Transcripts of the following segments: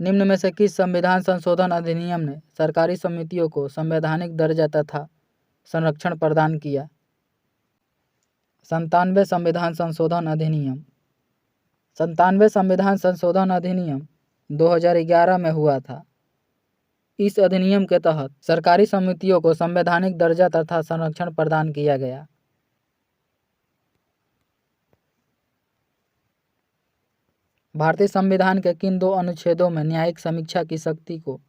निम्न में से किस संविधान संशोधन अधिनियम ने सरकारी समितियों को संवैधानिक दर्जा तथा संरक्षण प्रदान किया? 97 संविधान संशोधन अधिनियम। 97 संविधान संशोधन अधिनियम 2011 में हुआ था। इस अधिनियम के तहत सरकारी समितियों को संवैधानिक दर्जा तथा संरक्षण प्रदान किया गया। भारतीय संविधान के किन दो अनुच्छेदों में न्यायिक समीक्षा की शक्ति को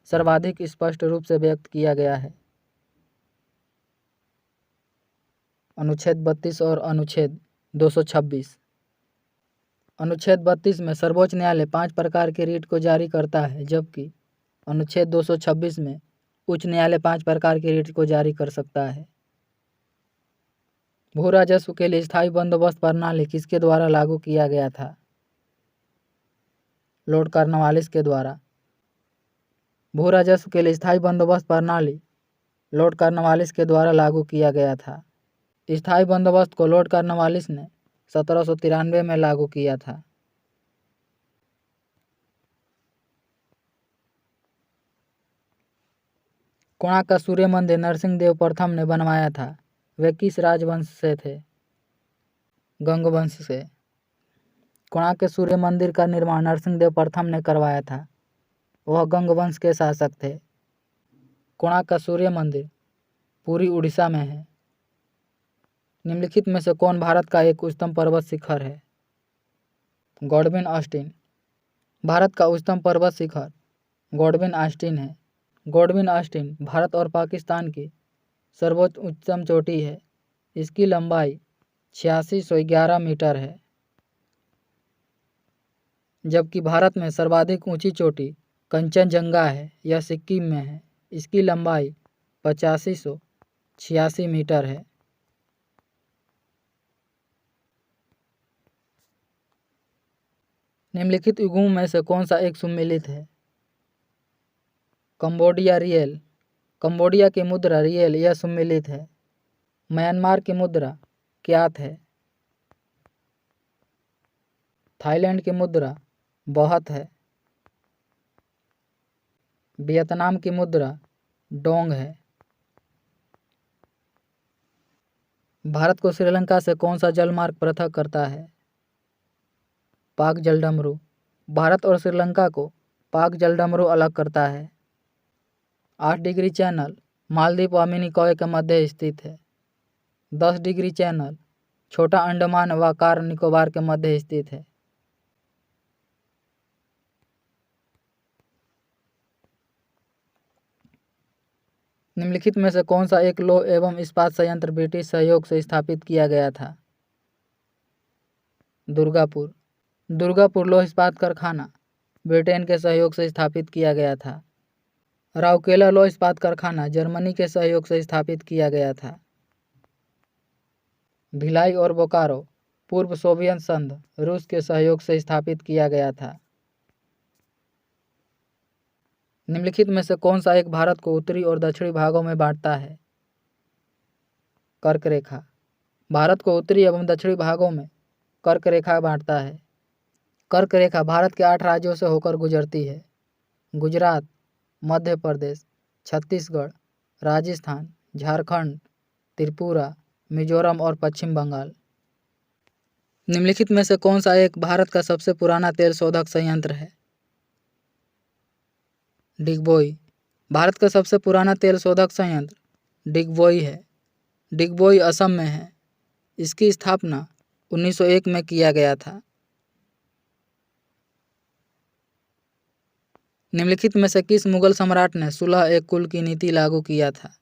सर्वाधिक स्पष्ट रूप से व्यक्त किया गया है? अनुच्छेद 32 और अनुच्छेद 226। अनुच्छेद 32 में सर्वोच्च न्यायालय 5 प्रकार के रीट को जारी करता है, जबकि अनुच्छेद 226 में उच्च न्यायालय 5 प्रकार के रीट को जारी कर सकता है। भू राजस्व के लिए स्थायी बंदोबस्त प्रणाली किसके द्वारा लागू किया गया था? लॉर्ड कॉर्नवालिस के द्वारा। भू राजस्व के लिए स्थायी बंदोबस्त प्रणाली लॉर्ड कॉर्नवालिस के द्वारा लागू किया गया था। स्थायी बंदोबस्त को लॉर्ड कॉर्नवालिस ने 1793 में लागू किया था। कोणार्क का सूर्य मंदिर नरसिंहदेव प्रथम ने बनवाया था। वे किस राजवंश से थे? गंग वंश से। कोणार्क के सूर्य मंदिर का निर्माण नरसिंहदेव प्रथम ने करवाया था। वह गंग वंश के शासक थे। कोणार्क का सूर्य मंदिर पूरी उड़ीसा में है। निम्नलिखित में से कौन भारत का एक उच्चतम पर्वत शिखर है? Godwin Austen. भारत का उच्चतम पर्वत शिखर गॉडविन ऑस्टिन है। गॉडविन ऑस्टिन भारत और पाकिस्तान की सर्वोच्च उच्चतम चोटी है। इसकी लंबाई 8611 मीटर है, जबकि भारत में सर्वाधिक ऊंची चोटी कंचनजंगा है। यह सिक्किम में है। इसकी लंबाई 8586 मीटर है। निम्नलिखित युगों में से कौन सा एक सुमेलित है? Cambodia real. कंबोडिया की मुद्रा रियल यह सुमेलित है। म्यांमार की मुद्रा क्यात है। थाईलैंड की मुद्रा बहुत है। वियतनाम की मुद्रा डोंग है। भारत को श्रीलंका से कौन सा जलमार्ग पृथक करता है? पाक जलडमरू। भारत और श्रीलंका को पाक जलडमरू अलग करता है। 8 डिग्री चैनल मालदीव व मिनिकॉय के मध्य स्थित है। 10 डिग्री चैनल छोटा अंडमान व कार निकोबार के मध्य स्थित है। निम्नलिखित में से कौन सा एक लौह एवं इस्पात संयंत्र ब्रिटिश सहयोग से स्थापित किया गया था? दुर्गापुर। दुर्गापुर लौह इस्पात कारखाना ब्रिटेन के सहयोग से स्थापित किया गया था। राउरकेला लौह इस्पात कारखाना जर्मनी के सहयोग से स्थापित किया गया था। भिलाई और बोकारो पूर्व सोवियत संघ रूस के सहयोग से स्थापित किया गया था। निम्नलिखित में से कौन सा एक भारत को उत्तरी और दक्षिणी भागों में बांटता है? कर्क रेखा। भारत को उत्तरी एवं दक्षिणी भागों में कर्क रेखा बांटता है। कर्क रेखा भारत के 8 राज्यों से होकर गुजरती है। गुजरात, मध्य प्रदेश, छत्तीसगढ़, राजस्थान, झारखंड, त्रिपुरा, मिजोरम और पश्चिम बंगाल। निम्नलिखित में से कौन सा एक भारत का सबसे पुराना तेल शोधक संयंत्र है? डिगबोई। भारत का सबसे पुराना तेल शोधक संयंत्र डिगबोई है। डिगबोई असम में है। इसकी स्थापना 1901 में किया गया था। निम्नलिखित में से किस मुगल सम्राट ने सुलह एक कुल की नीति लागू किया था?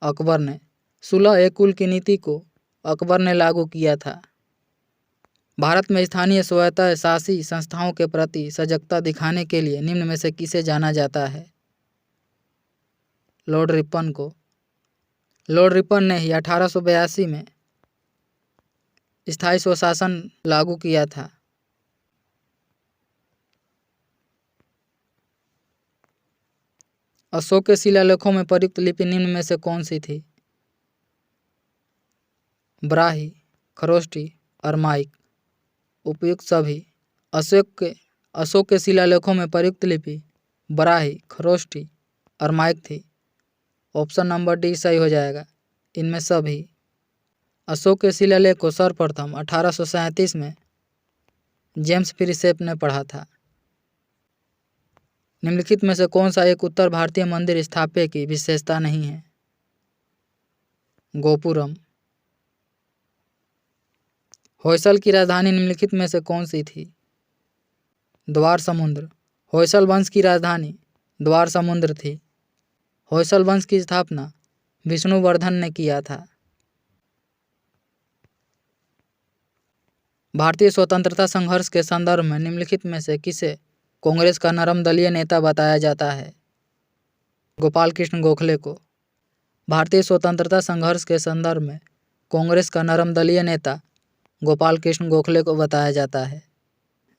अकबर ने। सुलह एक कुल की नीति को अकबर ने लागू किया था। भारत में स्थानीय स्वायत्त शासी संस्थाओं के प्रति सजगता दिखाने के लिए निम्न में से किसे जाना जाता है? लॉर्ड रिपन को। लॉर्ड रिपन ने ही 1882 में स्थायी स्वशासन लागू किया था। अशोक के शिलालेखों में प्रयुक्त लिपि निम्न में से कौन सी थी? ब्राही, खरोष्टी, अरमाइक। उपयुक्त सभी। अशोक के अशोक के शिलालेखों में प्रयुक्त लिपि बराही, खरोष्टी, अरमाइक थी। ऑप्शन नंबर डी सही हो जाएगा, इनमें सभी। अशोक के शिलालेख को सर्वप्रथम 1837 में जेम्स प्रिंसेप ने पढ़ा था। निम्नलिखित में से कौन सा एक उत्तर भारतीय मंदिर स्थापत्य की विशेषता नहीं है? गोपुरम। होयसल की राजधानी निम्नलिखित में से कौन सी थी? द्वार समुद्र। होयसल वंश की राजधानी द्वार समुद्र थी। होयसल वंश की स्थापना विष्णुवर्धन ने किया था। भारतीय स्वतंत्रता संघर्ष के संदर्भ में निम्नलिखित में से किसे कांग्रेस का नरम दलीय नेता बताया जाता है? गोपाल कृष्ण गोखले को। भारतीय स्वतंत्रता संघर्ष के संदर्भ में कांग्रेस का नरम दलीय नेता गोपाल कृष्ण गोखले को बताया जाता है।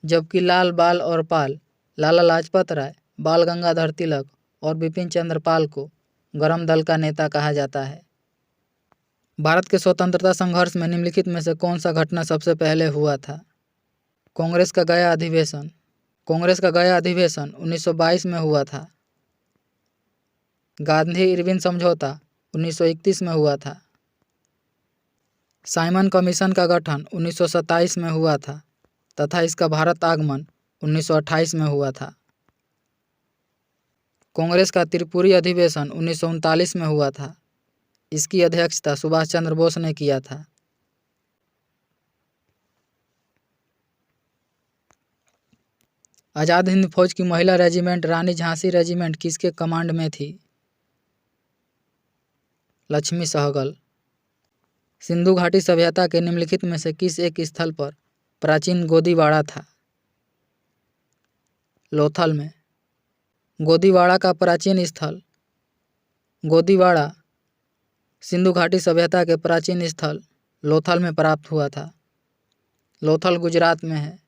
जबकि लाल, बाल और पाल, लाला लाजपत राय, बाल गंगाधर तिलक और बिपिन चंद्र पाल को गरम दल का नेता कहा जाता है। भारत के स्वतंत्रता संघर्ष में निम्नलिखित में से कौन सा घटना सबसे पहले हुआ था? कांग्रेस का गया अधिवेशन। कांग्रेस का गया अधिवेशन 1922 में हुआ था। गांधी-इरविन समझौता 1931 में हुआ था। साइमन कमीशन का गठन 1927 में हुआ था तथा इसका भारत आगमन 1928 में हुआ था। कांग्रेस का त्रिपुरी अधिवेशन 1939 में हुआ था। इसकी अध्यक्षता सुभाष चंद्र बोस ने किया था। आज़ाद हिंद फौज की महिला रेजिमेंट रानी झांसी रेजिमेंट किसके कमांड में थी? लक्ष्मी सहगल। सिंधु घाटी सभ्यता के निम्नलिखित में से किस एक स्थल पर प्राचीन गोदीवाड़ा था? लोथल में। गोदीवाड़ा का प्राचीन स्थल। गोदीवाड़ा सिंधु घाटी सभ्यता के प्राचीन स्थल लोथल में प्राप्त हुआ था। लोथल गुजरात में है।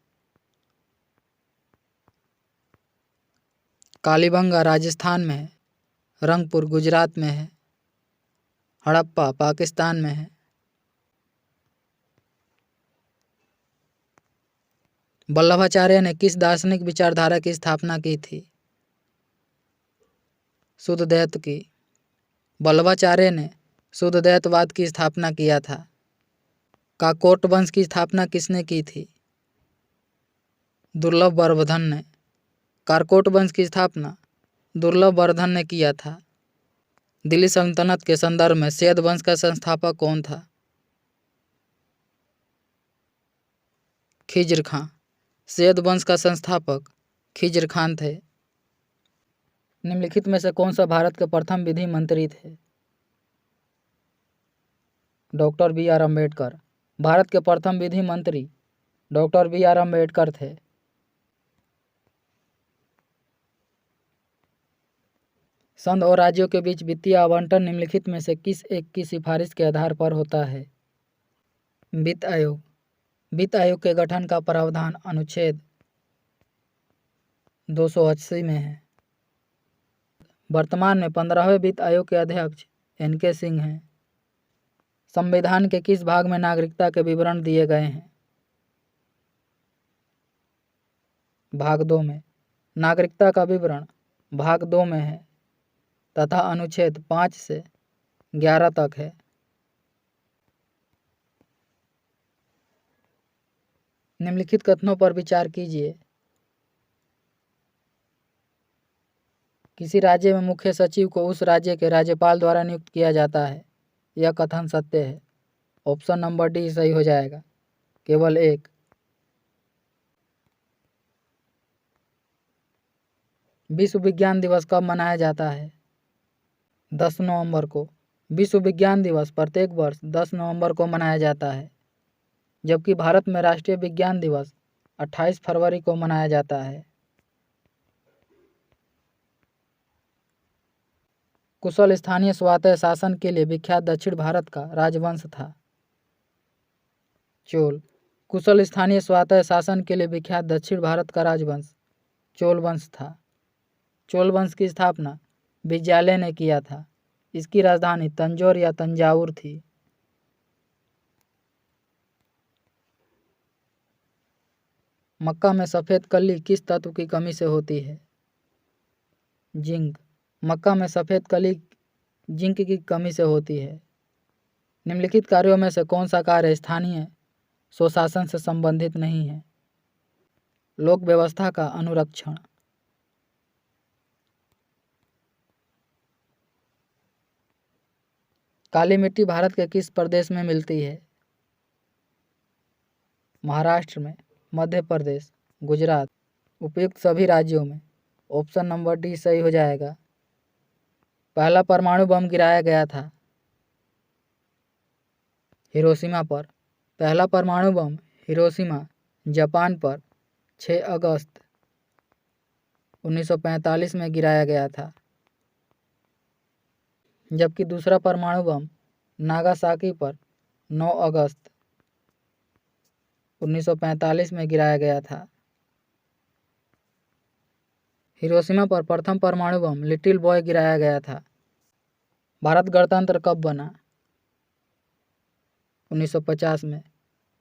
कालीबंगा राजस्थान में है। रंगपुर गुजरात में है। हड़प्पा पाकिस्तान में है। वल्लभाचार्य ने किस दार्शनिक विचारधारा की स्थापना की थी? शुद्धदैव की। वल्लभाचार्य ने शुद्धदैववाद की स्थापना किया था। काकोट वंश की स्थापना किसने की थी? दुर्लभ वर्धन ने। कारकोट वंश की स्थापना दुर्लभ वर्धन ने किया था। दिल्ली सल्तनत के संदर्भ में सैयद वंश का संस्थापक कौन था? खिज्र खां। सैयद वंश का संस्थापक खिज्र खान थे। निम्नलिखित में से कौन सा भारत के प्रथम विधि मंत्री थे? Doctor B R Ambedkar. Bharat के प्रथम विधि मंत्री डॉक्टर बी आर अम्बेडकर थे। संघ और राज्यों के बीच वित्तीय आवंटन निम्नलिखित में से किस एक की सिफारिश के आधार पर होता है? वित्त आयोग। वित्त आयोग के गठन का प्रावधान अनुच्छेद 280 में है। वर्तमान में 15वें वित्त आयोग के अध्यक्ष एन.के. सिंह हैं। संविधान के किस भाग में नागरिकता के विवरण दिए गए हैं? भाग 2 में। नागरिकता का विवरण भाग 2 में है तथा अनुच्छेद 5 से 11 तक है। निम्नलिखित कथनों पर विचार कीजिए। किसी राज्य में मुख्य सचिव को उस राज्य के राज्यपाल द्वारा नियुक्त किया जाता है, यह कथन सत्य है? ऑप्शन नंबर डी सही हो जाएगा, केवल एक। विश्व विज्ञान दिवस कब मनाया जाता है? 10 नवंबर को। विश्व विज्ञान दिवस प्रत्येक वर्ष 10 नवंबर को मनाया जाता है, जबकि भारत में राष्ट्रीय विज्ञान दिवस 28 फरवरी को मनाया जाता है। कुशल स्थानीय स्वायत्त शासन के लिए विख्यात दक्षिण भारत का राजवंश था? चोल। कुशल स्थानीय स्वायत्त शासन के लिए विख्यात दक्षिण भारत का राजवंश चोल वंश था। चोल वंश की स्थापना विजयालय ने किया था। इसकी राजधानी तंजौर या तंजावुर थी। मक्का में सफ़ेद कली किस तत्व की कमी से होती है? जिंक। मक्का में सफ़ेद कली जिंक की कमी से होती है। निम्नलिखित कार्यों में से कौन सा कार्य स्थानीय स्वशासन से संबंधित नहीं है? लोक व्यवस्था का अनुरक्षण। काली मिट्टी भारत के किस प्रदेश में मिलती है? महाराष्ट्र में, मध्य प्रदेश, गुजरात। उपयुक्त सभी राज्यों में। ऑप्शन नंबर डी सही हो जाएगा। पहला परमाणु बम गिराया गया था हिरोशिमा पर। पहला परमाणु बम हिरोशिमा, जापान पर 6 अगस्त 1945 में गिराया गया था, जबकि दूसरा परमाणु बम नागासाकी पर 9 अगस्त 1945 में गिराया गया था। हिरोशिमा पर प्रथम परमाणु बम लिटिल बॉय गिराया गया था। भारत गणतंत्र कब बना? 1950 में।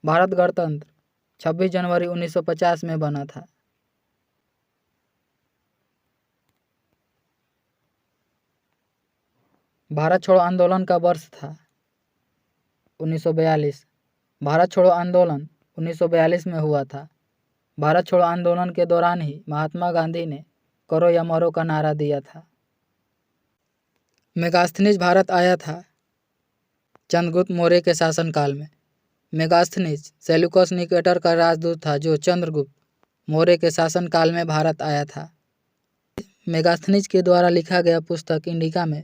भारत गणतंत्र 26 जनवरी 1950 में बना था। भारत छोड़ो आंदोलन का वर्ष था 1942। भारत छोड़ो आंदोलन 1942 में हुआ था। भारत छोड़ो आंदोलन के दौरान ही महात्मा गांधी ने करो या मरो का नारा दिया था। मेगास्थनीज भारत आया था चंद्रगुप्त मौर्य के शासनकाल में। मेगास्थनीज सेल्यूकस निकेटर का राजदूत था जो चंद्रगुप्त मौर्य के शासनकाल में भारत आया था। मेगास्थनीज के द्वारा लिखा गया पुस्तक इंडिका में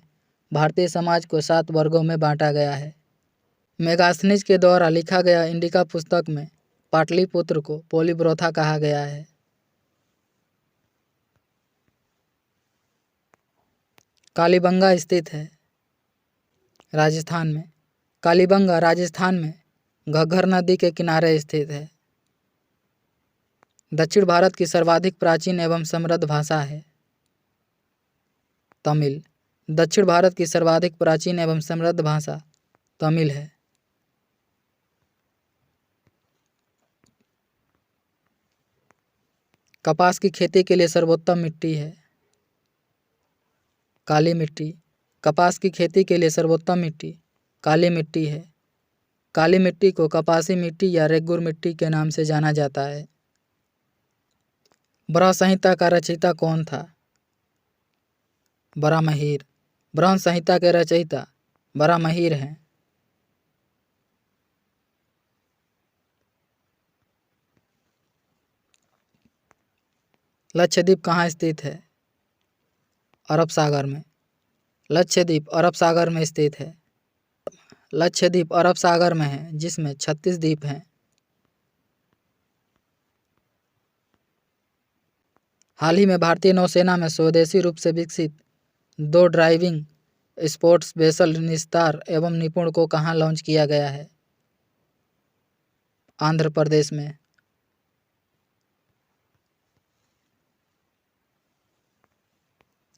भारतीय समाज को 7 वर्गों में बांटा गया है। मेगास्थनीज के द्वारा लिखा गया इंडिका पुस्तक में पाटलिपुत्र को पोलीब्रोथा कहा गया है। कालीबंगा स्थित है राजस्थान में। कालीबंगा राजस्थान में घग्गर नदी के किनारे स्थित है। दक्षिण भारत की सर्वाधिक प्राचीन एवं समृद्ध भाषा है तमिल। दक्षिण भारत की सर्वाधिक प्राचीन एवं समृद्ध भाषा तमिल है। कपास की खेती के लिए सर्वोत्तम मिट्टी है काली मिट्टी। कपास की खेती के लिए सर्वोत्तम मिट्टी काली मिट्टी है। काली मिट्टी को कपासी मिट्टी या रेगुर मिट्टी के नाम से जाना जाता है। बराह संहिता का रचयिता कौन था? बराहमहीर। ब्रह्म संहिता के रचयिता बराहमहीर हैं। लक्षद्वीप कहाँ स्थित है? अरब सागर में। लक्षद्वीप अरब सागर में स्थित है। लक्षद्वीप अरब सागर में है जिसमें 36 द्वीप हैं। हाल ही में भारतीय नौसेना में स्वदेशी रूप से विकसित 2 ड्राइविंग स्पोर्ट्स वेसल निस्तार एवं निपुण को कहाँ लॉन्च किया गया है? आंध्र प्रदेश में।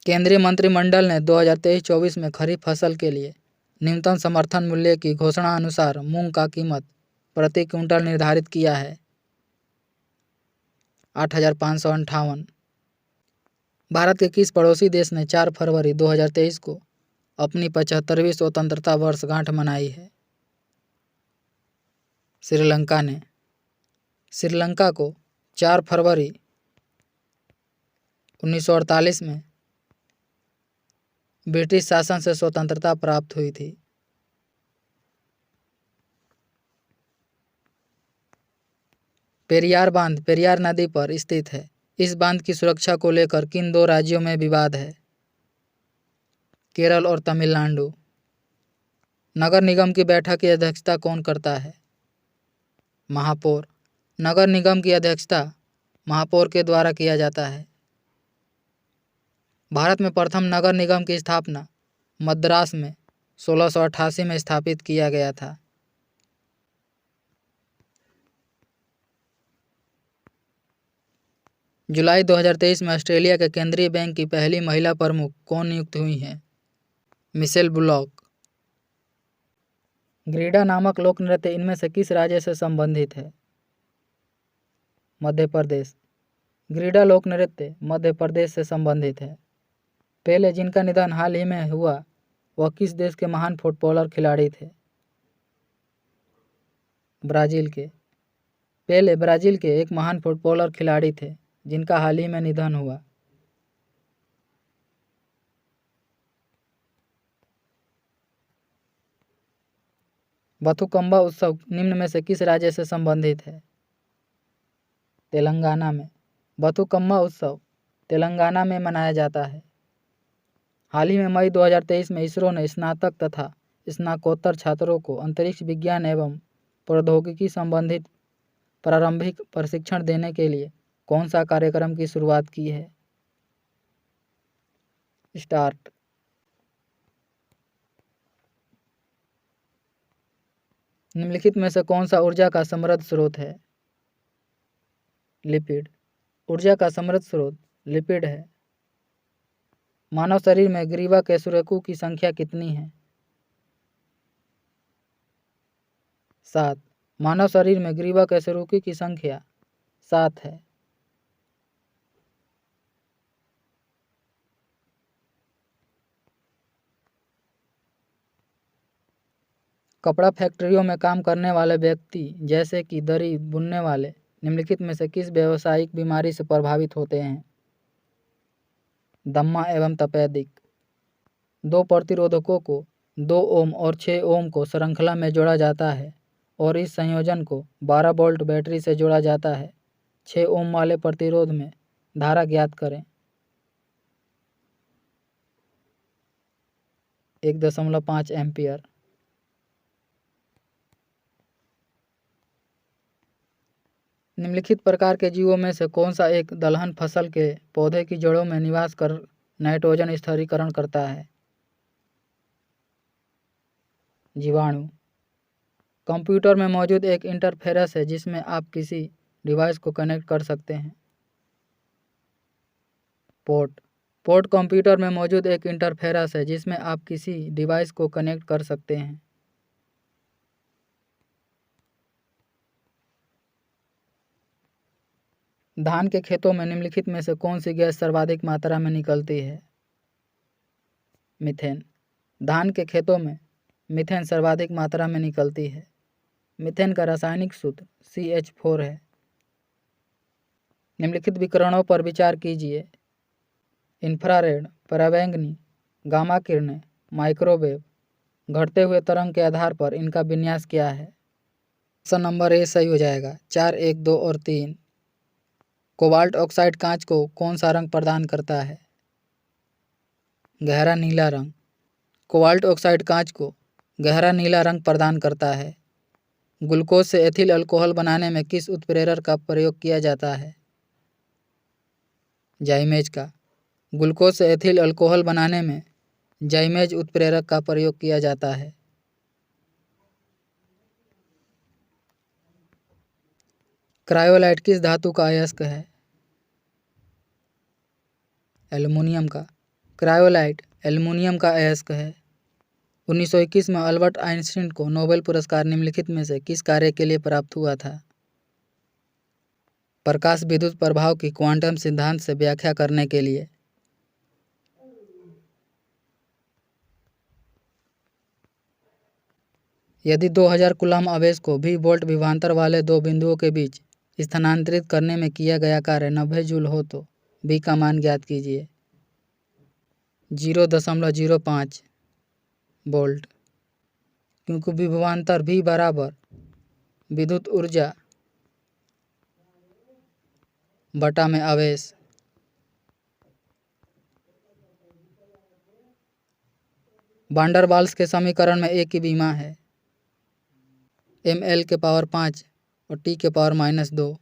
केंद्रीय मंत्रिमंडल ने 2023-24 में खरीफ फसल के लिए न्यूनतम समर्थन मूल्य की घोषणा अनुसार मूंग का कीमत प्रति क्विंटल निर्धारित किया है 8,558। भारत के किस पड़ोसी देश ने 4 फरवरी 2023 को अपनी 75वीं स्वतंत्रता वर्षगांठ मनाई है? श्रीलंका ने। श्रीलंका को 4 फरवरी 1948 में ब्रिटिश शासन से स्वतंत्रता प्राप्त हुई थी। पेरियार बांध पेरियार नदी पर स्थित है। इस बांध की सुरक्षा को लेकर किन 2 राज्यों में विवाद है? केरल और तमिलनाडु। नगर निगम की बैठक की अध्यक्षता कौन करता है? महापौर। नगर निगम की अध्यक्षता महापौर के द्वारा किया जाता है। भारत में प्रथम नगर निगम की स्थापना मद्रास में 1688 में स्थापित किया गया था। जुलाई 2023 में ऑस्ट्रेलिया के केंद्रीय बैंक की पहली महिला प्रमुख कौन नियुक्त हुई हैं? Michel bullock. ग्रीडा नामक लोक नृत्य इनमें से किस राज्य से संबंधित है? मध्य प्रदेश। गिरिडा लोक नृत्य मध्य प्रदेश से संबंधित है। पेले जिनका निधन हाल ही में हुआ वह किस देश के महान फुटबॉलर खिलाड़ी थे? ब्राज़ील के। पेले ब्राज़ील के एक महान फुटबॉलर खिलाड़ी थे जिनका हाल ही में निधन हुआ। बथुकम्मा उत्सव निम्न में से किस राज्य से संबंधित है? तेलंगाना में। बथुकम्मा उत्सव तेलंगाना में मनाया जाता है। हाल ही में मई 2023 में इसरो ने स्नातक तथा स्नातकोत्तर छात्रों को अंतरिक्ष विज्ञान एवं प्रौद्योगिकी संबंधित प्रारंभिक प्रशिक्षण देने के लिए कौन सा कार्यक्रम की शुरुआत की है? स्टार्ट। निम्नलिखित में से कौन सा ऊर्जा का समृद्ध स्रोत है? लिपिड। ऊर्जा का समृद्ध स्रोत लिपिड है। मानव शरीर में ग्रीवा कैसुरेकू की संख्या कितनी है? 7। मानव शरीर में ग्रीवा कैसुरेकू की संख्या 7 है। कपड़ा फैक्ट्रियों में काम करने वाले व्यक्ति जैसे कि दरी बुनने वाले निम्नलिखित में से किस व्यावसायिक बीमारी से प्रभावित होते हैं? दम्मा एवं तपेदिक। दो प्रतिरोधकों को 2 ओम और 6 ओम को श्रृंखला में जोड़ा जाता है और इस संयोजन को 12 वोल्ट बैटरी से जोड़ा जाता है। 6 ओम वाले प्रतिरोध में धारा ज्ञात करें। 1.5 एम्पियर। निम्नलिखित प्रकार के जीवों में से कौन सा एक दलहन फसल के पौधे की जड़ों में निवास कर नाइट्रोजन स्थिरीकरण करता है? जीवाणु। कंप्यूटर में मौजूद एक इंटरफेरेंस है जिसमें आप किसी डिवाइस को कनेक्ट कर सकते हैं। पोर्ट। पोर्ट कंप्यूटर में मौजूद एक इंटरफेरेंस है जिसमें आप किसी डिवाइस को कनेक्ट कर सकते हैं। धान के खेतों में निम्नलिखित में से कौन सी गैस सर्वाधिक मात्रा में निकलती है? मीथेन। धान के खेतों में मीथेन सर्वाधिक मात्रा में निकलती है। मीथेन का रासायनिक सूत्र CH4 है। निम्नलिखित विकिरणों पर विचार कीजिए। इंफ्रारेड, पराबैंगनी, गामा किरणें, माइक्रोवेव। घटते हुए तरंग के आधार पर इनका विन्यास क्या है? ऑप्शन नंबर ए सही हो जाएगा। 4, 1, 2 और 3। कोबाल्ट ऑक्साइड कांच को कौन सा रंग प्रदान करता है? गहरा नीला रंग। कोबाल्ट ऑक्साइड कांच को गहरा नीला रंग प्रदान करता है। ग्लूकोज से एथिल अल्कोहल बनाने में किस उत्प्रेरक का प्रयोग किया जाता है? जाइमेज का। ग्लूकोज से एथिल अल्कोहल बनाने में जाइमेज उत्प्रेरक का प्रयोग किया जाता है। क्रायोलाइट किस धातु का अयस्क है? एल्युमिनियम का। क्रायोलाइट एल्युमिनियम का अयस्क है। 1921 में अल्बर्ट आइंस्टीन को नोबेल पुरस्कार निम्नलिखित में से किस कार्य के लिए प्राप्त हुआ था? प्रकाश विद्युत प्रभाव की क्वांटम सिद्धांत से व्याख्या करने के लिए। यदि 2000 कूलम्ब आवेश को भी वोल्ट विभवांतर वाले दो बिंदुओं के बीच स्थानांतरित करने में किया गया कार्य 90 जूल हो तो B का मान ज्ञात कीजिए। 0.05 वोल्ट। क्योंकि विभवांतर V बराबर विद्युत ऊर्जा बटा में आवेश। वांडर वाल्स के समीकरण में A की विमा है mL⁵ और T⁻²।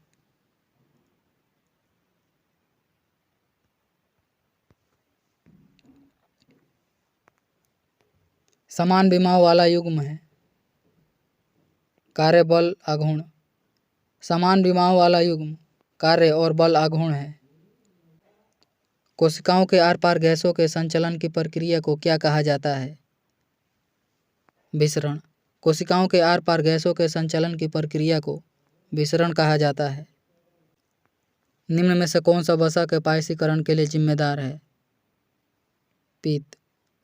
समान विमाओं वाला युग्म है। कार्य बल आघूर्ण। समान विमाओं वाला युग्म कार्य और बल आघूर्ण है। कोशिकाओं के आर पार गैसों के संचलन की प्रक्रिया को क्या कहा जाता है? विसरण। कोशिकाओं के आर पार गैसों के संचलन की प्रक्रिया को विसरण कहा जाता है। निम्न में से कौन सा वसा के पायसीकरण के लिए जिम्मेदार है? पित्त।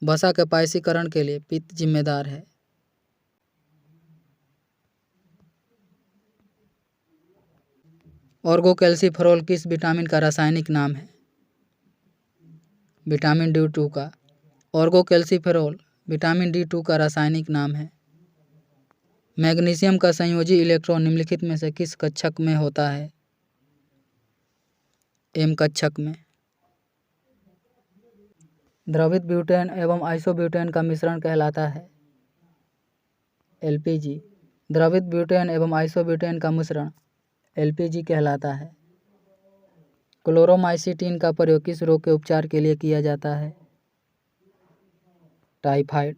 वसा के पायसीकरण के लिए पित्त जिम्मेदार है। ऑर्गोकैल्सिफेरॉल किस विटामिन का रासायनिक नाम है? विटामिन D2 का। ऑर्गोकैल्सिफेरॉल विटामिन D2 का रासायनिक नाम है। मैग्नीशियम का संयोजी इलेक्ट्रॉन निम्नलिखित में से किस कक्षक में होता है? M कक्षक में। द्रवित ब्यूटेन एवं आइसोब्यूटेन का मिश्रण कहलाता है LPG। द्रवित ब्यूटेन एवं आइसोब्यूटेन का मिश्रण LPG कहलाता है। क्लोरोमाइसीटीन का प्रयोग किस रोग के उपचार के लिए किया जाता है? टाइफाइड।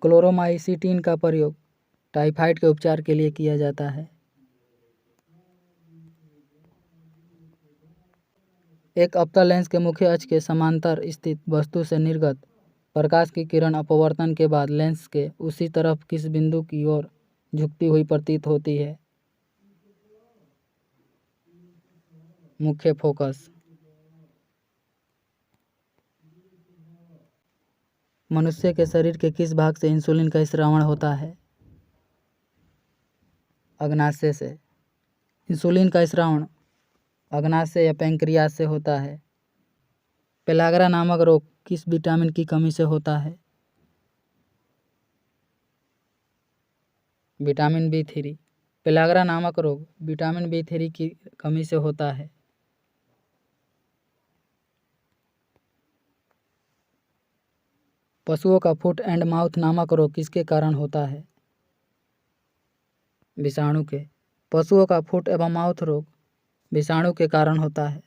क्लोरोमाइसीटीन का प्रयोग टाइफाइड के उपचार के लिए किया जाता है। एक अवतल लेंस के मुख्य अक्ष के समांतर स्थित वस्तु से निर्गत प्रकाश की किरण अपवर्तन के बाद लेंस के उसी तरफ किस बिंदु की ओर झुकती हुई प्रतीत होती है? मुख्य फोकस। मनुष्य के शरीर के किस भाग से इंसुलिन का स्रावण होता है? अग्नाशय से। इंसुलिन का स्रावण अग्नाशय या पैंक्रियास से होता है। पेलाग्रा नामक रोग किस विटामिन की कमी से होता है? Vitamin B3। पेलाग्रा नामक रोग विटामिन B3 की कमी से होता है। पशुओं का फुट एंड माउथ नामक रोग किसके कारण होता है? विषाणु के। पशुओं का फुट एवं माउथ रोग विषाणु के कारण होता है।